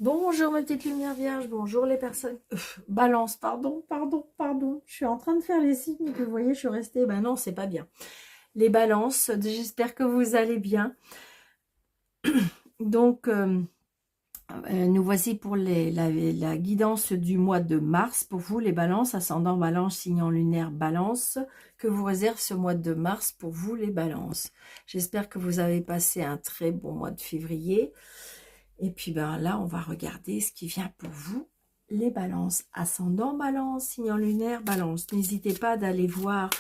Bonjour mes petites lumières vierges, bonjour les personnes. Balance, pardon. Je suis en train de faire les signes que vous voyez, je suis restée. Ben non, c'est pas bien. Les balances, j'espère que vous allez bien. Donc, nous voici pour la guidance du mois de mars. Pour vous, les balances, ascendant balance, signe lunaire balance, que vous réserve ce mois de mars pour vous, les balances. J'espère que vous avez passé un très bon mois de février. Et puis ben là, on va regarder ce qui vient pour vous, les balances. Ascendant balance, signe lunaire balance. N'hésitez pas d'aller voir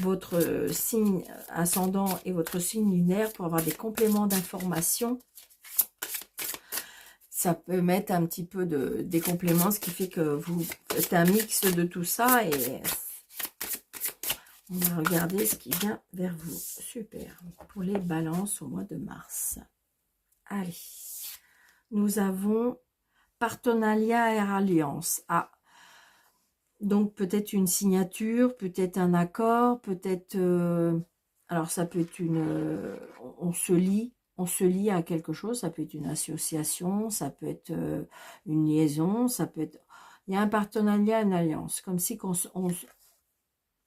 votre signe ascendant et votre signe lunaire pour avoir des compléments d'information. Ça peut mettre un petit peu des compléments, ce qui fait que vous faites un mix de tout ça et on va regarder ce qui vient vers vous. Super. Pour les balances au mois de mars. Allez. Nous avons partenariat et alliance. Ah, donc peut-être une signature, peut-être un accord, peut-être... alors ça peut être une... on se lie à quelque chose, ça peut être une association, ça peut être une liaison, ça peut être... Il y a un partenariat, une alliance, comme si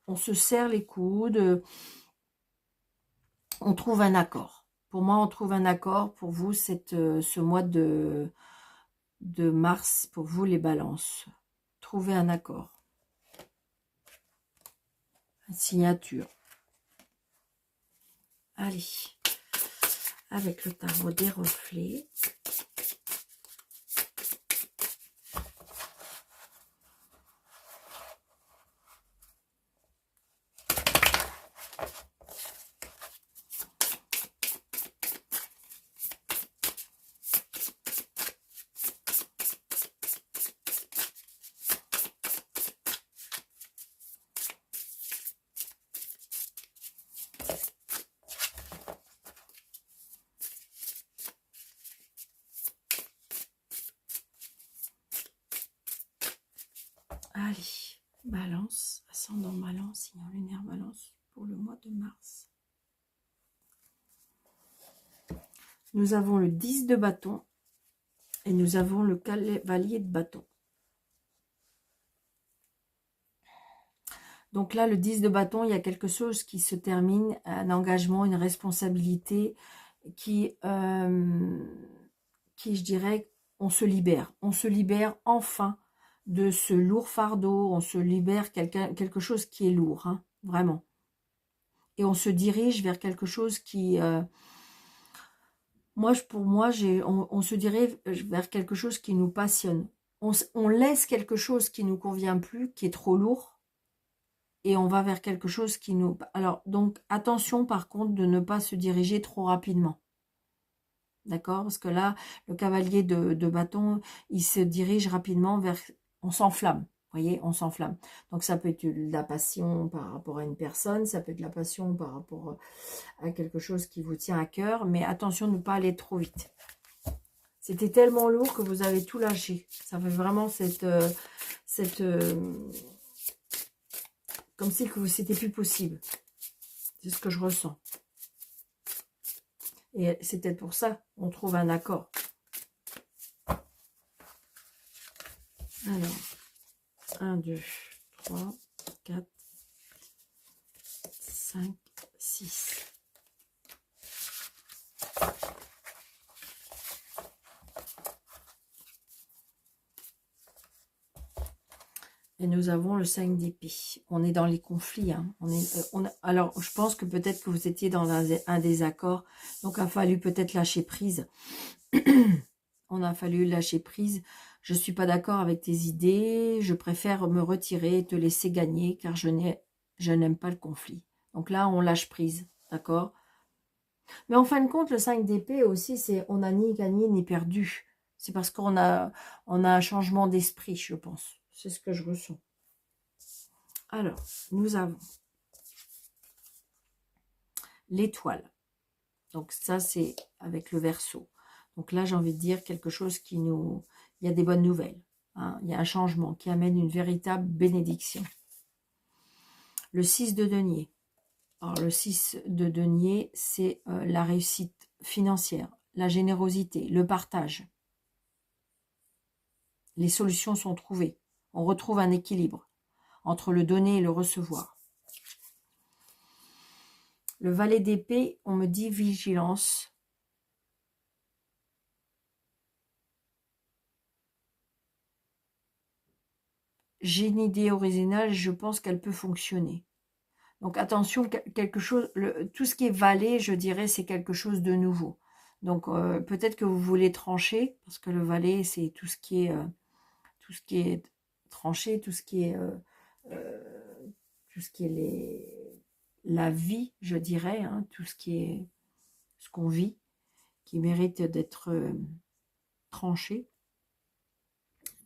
on se serre les coudes, on trouve un accord. Pour moi, on trouve un accord. Pour vous, ce mois de mars, pour vous les balances. Trouvez un accord. Une signature. Allez. Avec le tarot des reflets. Allez, balance, ascendant balance, signe lunaire balance pour le mois de mars. Nous avons le 10 de bâton et nous avons le cavalier de bâton. Donc là, le 10 de bâton, il y a quelque chose qui se termine, un engagement, une responsabilité qui je dirais, on se libère. On se libère enfin de ce lourd fardeau, on se libère quelque chose qui est lourd, hein, vraiment. Et on se dirige vers quelque chose qui... pour moi, on se dirige vers quelque chose qui nous passionne. On laisse quelque chose qui nous convient plus, qui est trop lourd, et on va vers quelque chose qui nous... Alors, donc, attention par contre de ne pas se diriger trop rapidement. D'accord? Parce que là, le cavalier de bâton, il se dirige rapidement vers... On s'enflamme. Vous voyez, on s'enflamme. Donc, ça peut être de la passion par rapport à une personne, ça peut être de la passion par rapport à quelque chose qui vous tient à cœur, mais attention de ne pas aller trop vite. C'était tellement lourd que vous avez tout lâché. Ça fait vraiment comme si que c'était plus possible. C'est ce que je ressens. Et c'est peut-être pour ça qu'on trouve un accord. Alors, 1, 2, 3, 4, 5, 6. Et nous avons le 5 d'épée. On est dans les conflits. Hein. Alors, je pense que peut-être que vous étiez dans un désaccord. Donc, il a fallu peut-être lâcher prise. On a fallu lâcher prise. Je ne suis pas d'accord avec tes idées. Je préfère me retirer et te laisser gagner car je n'aime pas le conflit. Donc là, on lâche prise. D'accord? Mais en fin de compte, le 5 d'épée aussi, c'est on n'a ni gagné ni perdu. C'est parce qu'on a un changement d'esprit, je pense. C'est ce que je ressens. Alors, nous avons l'étoile. Donc ça, c'est avec le Verseau. Donc là, j'ai envie de dire quelque chose qui nous... Il y a des bonnes nouvelles. Hein. Il y a un changement qui amène une véritable bénédiction. Le 6 de denier. Alors, le 6 de denier, c'est la réussite financière, la générosité, le partage. Les solutions sont trouvées. On retrouve un équilibre entre le donner et le recevoir. Le valet d'épée, on me dit vigilance. J'ai une idée originale, je pense qu'elle peut fonctionner. Donc attention, quelque chose, tout ce qui est valet, je dirais, c'est quelque chose de nouveau. Donc peut-être que vous voulez trancher, parce que le valet, c'est tout ce qui est tranché, tout ce qui est la vie, je dirais, hein, tout ce qui est ce qu'on vit, qui mérite d'être tranché.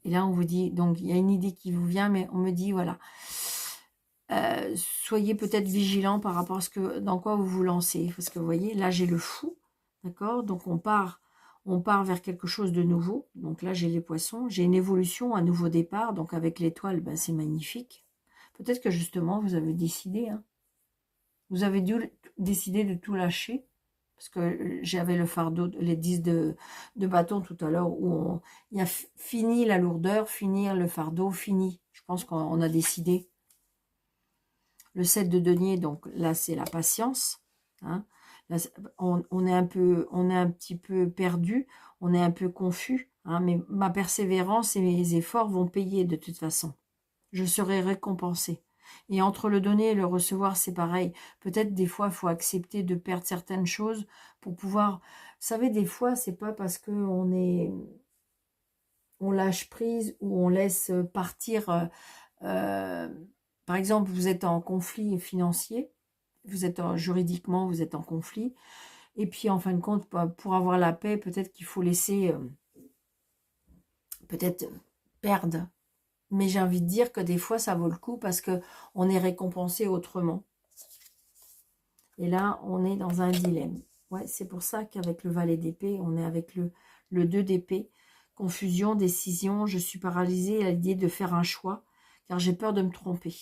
Et là, on vous dit, donc il y a une idée qui vous vient, mais on me dit, voilà, soyez peut-être vigilant par rapport à dans quoi vous vous lancez. Parce que vous voyez, là, j'ai le fou, d'accord? Donc, on part vers quelque chose de nouveau. Donc là, j'ai les poissons. J'ai une évolution, un nouveau départ. Donc, avec l'étoile, ben, c'est magnifique. Peut-être que justement, vous avez décidé, hein, vous avez dû décider de tout lâcher. Parce que j'avais le fardeau, les 10 de bâton tout à l'heure, où il y a fini la lourdeur, finir le fardeau, fini. Je pense qu'on a décidé. Le 7 de denier, donc là, c'est la patience. Hein. Là, on est un petit peu perdu, on est un peu confus. Hein, mais ma persévérance et mes efforts vont payer de toute façon. Je serai récompensée. Et entre le donner et le recevoir, c'est pareil. Peut-être des fois, il faut accepter de perdre certaines choses pour pouvoir... Vous savez, des fois, c'est pas parce que on lâche prise ou on laisse partir... par exemple, vous êtes en conflit financier, juridiquement, vous êtes en conflit, et puis en fin de compte, pour avoir la paix, peut-être qu'il faut laisser, peut-être perdre. Mais j'ai envie de dire que des fois, ça vaut le coup parce que on est récompensé autrement. Et là, on est dans un dilemme. Ouais, c'est pour ça qu'avec le valet d'épée, on est avec le 2 d'épée. Confusion, décision, je suis paralysée à l'idée de faire un choix, car j'ai peur de me tromper.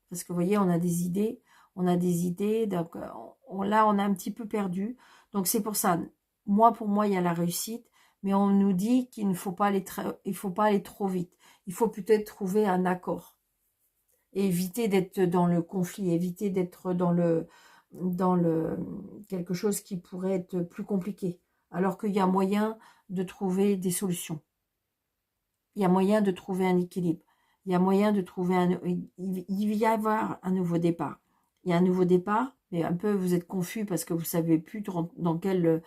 Parce que vous voyez, on a des idées, donc là, on a un petit peu perdu. Donc c'est pour ça, pour moi, il y a la réussite, mais on nous dit qu'il ne faut pas aller trop vite. Il faut peut-être trouver un accord. Et éviter d'être dans le conflit, éviter d'être dans quelque chose qui pourrait être plus compliqué. Alors qu'il y a moyen de trouver des solutions. Il y a moyen de trouver un équilibre. Il y a moyen de trouver il va y avoir un nouveau départ. Il y a un nouveau départ, mais un peu vous êtes confus parce que vous ne savez plus dans quelle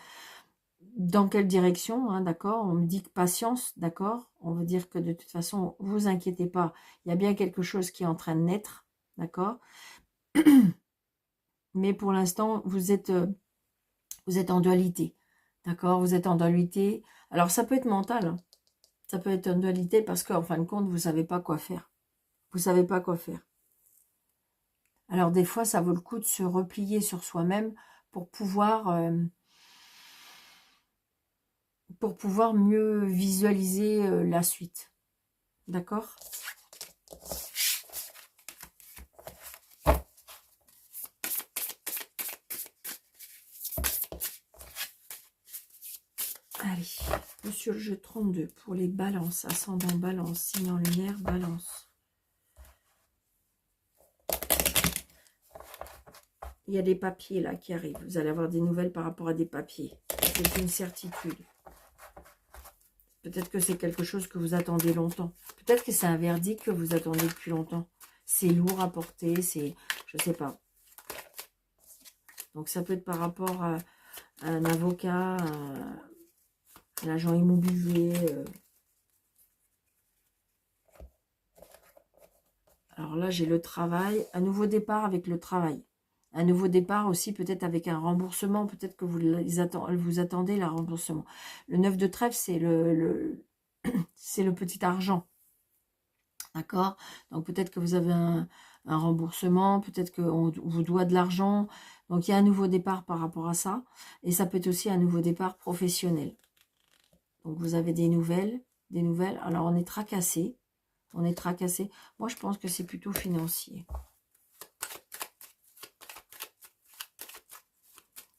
direction, hein, d'accord? On me dit que patience, d'accord? On veut dire que de toute façon, vous inquiétez pas, il y a bien quelque chose qui est en train de naître, d'accord? Mais pour l'instant, vous êtes en dualité, d'accord? Vous êtes en dualité. Alors, ça peut être mental, hein. Ça peut être une dualité parce qu'en fin de compte, vous ne savez pas quoi faire. Vous ne savez pas quoi faire. Alors, des fois, ça vaut le coup de se replier sur soi-même pour pouvoir mieux visualiser la suite. D'accord? Allez, monsieur le jeu 32 pour les balances, ascendant balance, signe lunaire, balance. Il y a des papiers là qui arrivent. Vous allez avoir des nouvelles par rapport à des papiers. C'est une certitude. Peut-être que c'est quelque chose que vous attendez longtemps. Peut-être que c'est un verdict que vous attendez depuis longtemps. C'est lourd à porter, c'est... Je sais pas. Donc ça peut être par rapport à un avocat, un agent immobilier. Alors là, j'ai le travail. Un nouveau départ avec le travail. Un nouveau départ aussi, peut-être avec un remboursement. Peut-être que vous attendez le remboursement. Le 9 de trèfle, c'est c'est le petit argent. D'accord? Donc peut-être que vous avez un remboursement. Peut-être qu'on vous doit de l'argent. Donc il y a un nouveau départ par rapport à ça. Et ça peut être aussi un nouveau départ professionnel. Donc vous avez des nouvelles. Alors on est tracassé. On est tracassé. Moi je pense que c'est plutôt financier.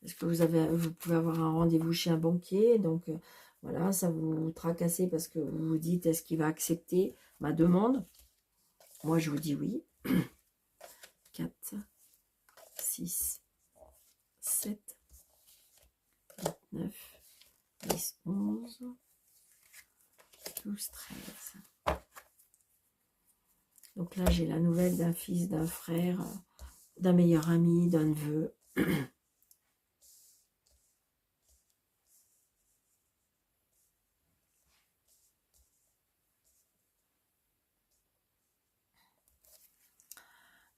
Est-ce que vous pouvez avoir un rendez-vous chez un banquier, donc Voilà, ça vous tracassez parce que vous vous dites, est-ce qu'il va accepter ma demande? Moi, je vous dis oui. 4, 6, 7, 8, 9, 10, 11, 12, 13. Donc là, j'ai la nouvelle d'un fils, d'un frère, d'un meilleur ami, d'un neveu.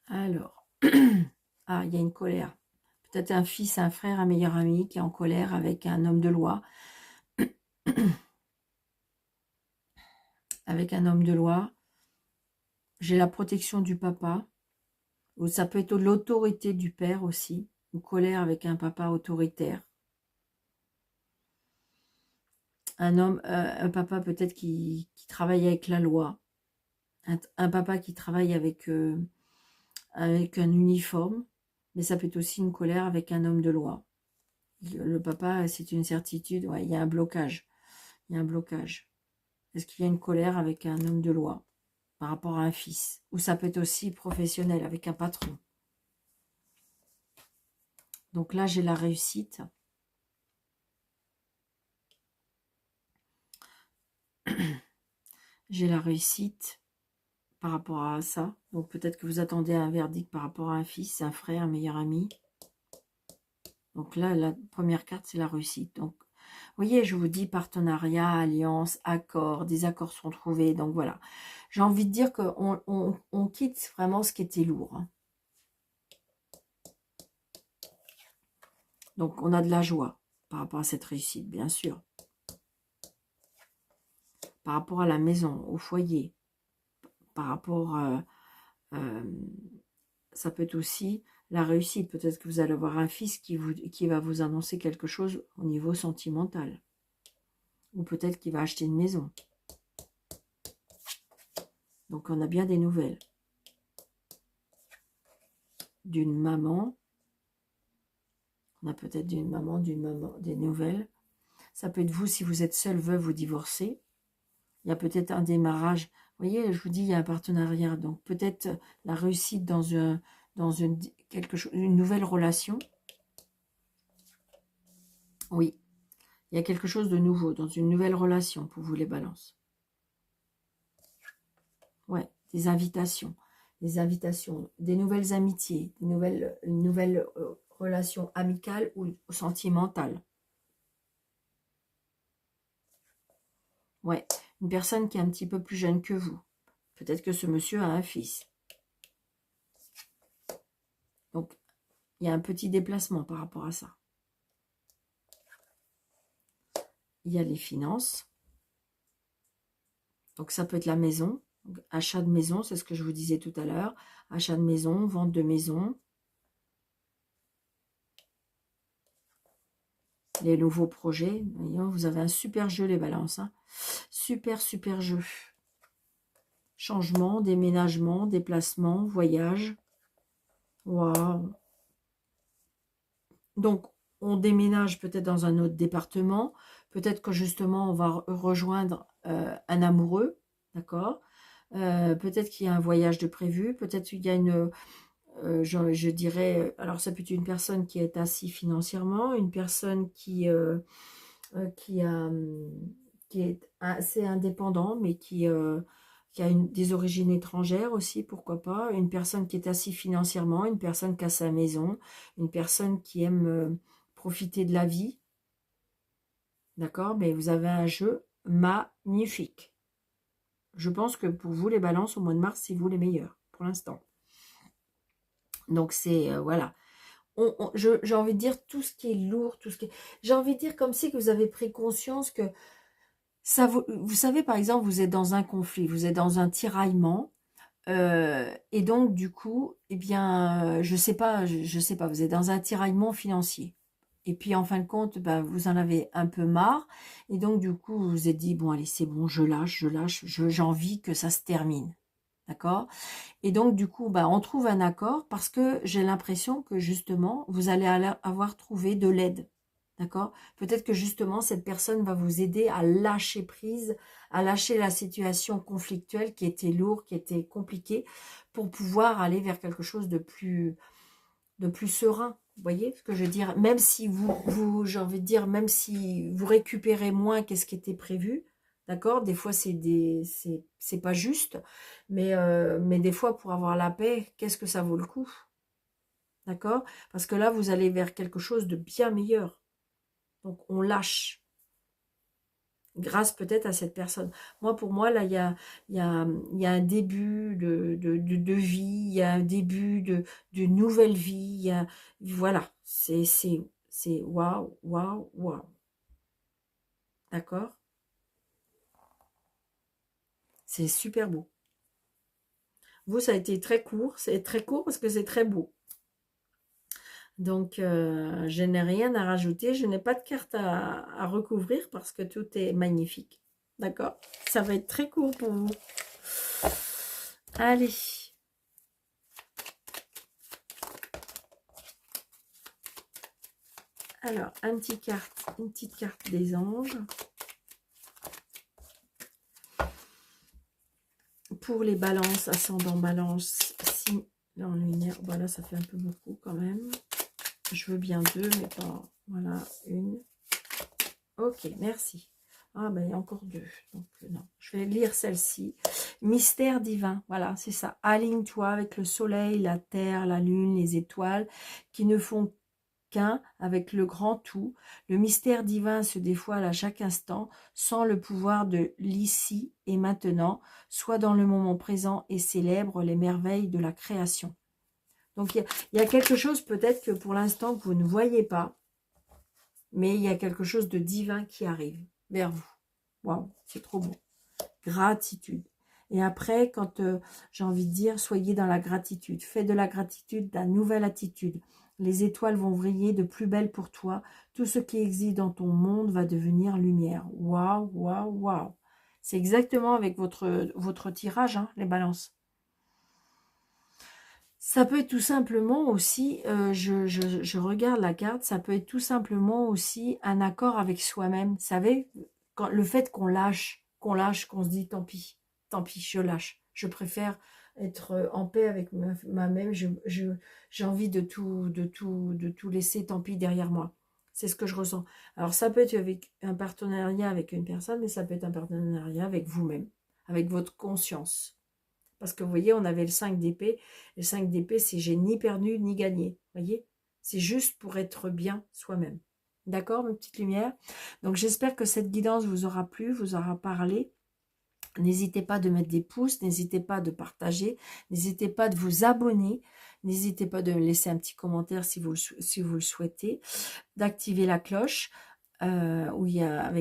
Alors, ah, il y a une colère. Peut-être un fils, un frère, un meilleur ami qui est en colère avec un homme de loi. Avec un homme de loi. J'ai la protection du papa. Ou ça peut être l'autorité du père aussi. Une colère avec un papa autoritaire. Un homme, un papa peut-être qui travaille avec la loi. Un papa qui travaille avec un uniforme. Mais ça peut être aussi une colère avec un homme de loi. Le papa, c'est une certitude. Ouais, il y a un blocage. Il y a un blocage. Est-ce qu'il y a une colère avec un homme de loi par rapport à un fils? Ou ça peut être aussi professionnel avec un patron. Donc là, j'ai la réussite. J'ai la réussite par rapport à ça. Donc peut-être que vous attendez un verdict par rapport à un fils, un frère, un meilleur ami. Donc là, la première carte, c'est la réussite. Donc, vous voyez, je vous dis partenariat, alliance, accord, des accords sont trouvés. Donc voilà. J'ai envie de dire qu'on on quitte vraiment ce qui était lourd. Hein. Donc on a de la joie par rapport à cette réussite, bien sûr. Par rapport à la maison, au foyer. Par rapport ça peut être aussi la réussite. Peut-être que vous allez avoir un fils qui va vous annoncer quelque chose au niveau sentimental. Ou peut-être qu'il va acheter une maison. Donc on a bien des nouvelles. D'une maman. On a peut-être d'une maman, des nouvelles. Ça peut être vous si vous êtes seul, veuve ou divorcé. Il y a peut-être un démarrage. Vous voyez, je vous dis, il y a un partenariat. Donc peut-être la réussite dans une nouvelle relation. Oui, il y a quelque chose de nouveau dans une nouvelle relation pour vous les balances. Ouais, des invitations, des nouvelles amitiés, une nouvelle relation amicale ou sentimentale. Ouais, une personne qui est un petit peu plus jeune que vous. Peut-être que ce monsieur a un fils. Donc, il y a un petit déplacement par rapport à ça. Il y a les finances. Donc, ça peut être la maison. Donc, achat de maison, c'est ce que je vous disais tout à l'heure. Achat de maison, vente de maison. Les nouveaux projets. Vous avez un super jeu, les balances. Hein. Super, super jeu. Changement, déménagement, déplacement, voyage. Waouh. Donc, on déménage peut-être dans un autre département. Peut-être que justement, on va rejoindre un amoureux. D'accord. Peut-être qu'il y a un voyage de prévu. Peut-être qu'il y a une... je dirais... Alors, ça peut être une personne qui est assise financièrement. Une personne qui est assez indépendant, mais qui a des origines étrangères aussi, pourquoi pas. Une personne qui est assise financièrement, une personne qui a sa maison, une personne qui aime profiter de la vie. D'accord? Mais vous avez un jeu magnifique. Je pense que pour vous, les balances, au mois de mars, c'est vous les meilleurs, pour l'instant. Donc, c'est... voilà. J'ai envie de dire tout ce qui est lourd, tout ce qui est... J'ai envie de dire comme si que vous avez pris conscience que ça vous savez, par exemple, vous êtes dans un conflit, vous êtes dans un tiraillement, et donc, du coup, eh bien, je sais pas, vous êtes dans un tiraillement financier. Et puis, en fin de compte, ben, vous en avez un peu marre. Et donc, du coup, vous vous êtes dit, bon, allez, c'est bon, je lâche, j'ai envie que ça se termine. D'accord? Et donc, du coup, ben, on trouve un accord parce que j'ai l'impression que, justement, vous allez avoir trouvé de l'aide. D'accord? Peut-être que justement, cette personne va vous aider à lâcher prise, à lâcher la situation conflictuelle qui était lourde, qui était compliquée, pour pouvoir aller vers quelque chose de plus serein. Vous voyez ce que je veux dire? Même si j'ai envie de dire, même si vous récupérez moins qu'est-ce qui était prévu, d'accord? Des fois, c'est pas juste, mais des fois, pour avoir la paix, qu'est-ce que ça vaut le coup? D'accord? Parce que là, vous allez vers quelque chose de bien meilleur. Donc, on lâche, grâce peut-être à cette personne. Moi, pour moi, là, il y a un début de vie, il y a un début de nouvelle vie, voilà, c'est waouh, waouh, waouh. D'accord? C'est super beau. Vous, ça a été très court, c'est très court parce que c'est très beau. Donc, je n'ai rien à rajouter. Je n'ai pas de carte à recouvrir parce que tout est magnifique. D'accord? Ça va être très court pour vous. Allez. Alors, une petite carte des anges. Pour les balances, ascendant balance, si en lunaire, voilà, ça fait un peu beaucoup quand même. Je veux bien deux, mais pas, voilà, une. Ok, merci. Ah, ben, il y a encore deux. Donc, non, je vais lire celle-ci. Mystère divin, voilà, c'est ça. Aligne-toi avec le soleil, la terre, la lune, les étoiles, qui ne font qu'un avec le grand tout. Le mystère divin se dévoile à chaque instant, sans le pouvoir de l'ici et maintenant, soit dans le moment présent et célèbre les merveilles de la création. Donc, il y a quelque chose peut-être que pour l'instant que vous ne voyez pas, mais il y a quelque chose de divin qui arrive vers vous. Waouh, c'est trop beau. Gratitude. Et après, quand j'ai envie de dire, soyez dans la gratitude. Fais de la gratitude la nouvelle attitude. Les étoiles vont briller de plus belle pour toi. Tout ce qui existe dans ton monde va devenir lumière. Waouh, waouh, waouh. C'est exactement avec votre tirage, hein, les balances. Ça peut être tout simplement aussi, je regarde la carte, ça peut être tout simplement aussi un accord avec soi-même. Vous savez, le fait qu'on se dit tant pis, je lâche. Je préfère être en paix avec moi-même. J'ai envie de tout laisser tant pis derrière moi. C'est ce que je ressens. Alors ça peut être avec un partenariat avec une personne, mais ça peut être un partenariat avec vous-même, avec votre conscience. Parce que vous voyez, on avait le 5 d'épée. Le 5 d'épée, c'est j'ai ni perdu ni gagné. Vous voyez, c'est juste pour être bien soi-même. D'accord, mes petites lumières? Donc, j'espère que cette guidance vous aura plu, vous aura parlé. N'hésitez pas de mettre des pouces, n'hésitez pas de partager, n'hésitez pas de vous abonner, n'hésitez pas de me laisser un petit commentaire si vous le souhaitez, d'activer la cloche. Où il y a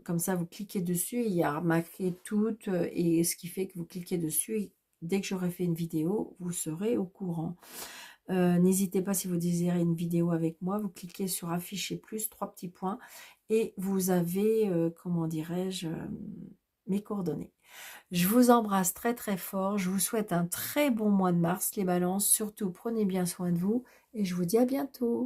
comme ça vous cliquez dessus, il y a marqué toutes et ce qui fait que vous cliquez dessus et dès que j'aurai fait une vidéo, vous serez au courant. N'hésitez pas si vous désirez une vidéo avec moi, vous cliquez sur afficher plus, 3 petits points et vous avez, comment dirais-je, mes coordonnées. Je vous embrasse très très fort, je vous souhaite un très bon mois de mars les balances, surtout prenez bien soin de vous et je vous dis à bientôt.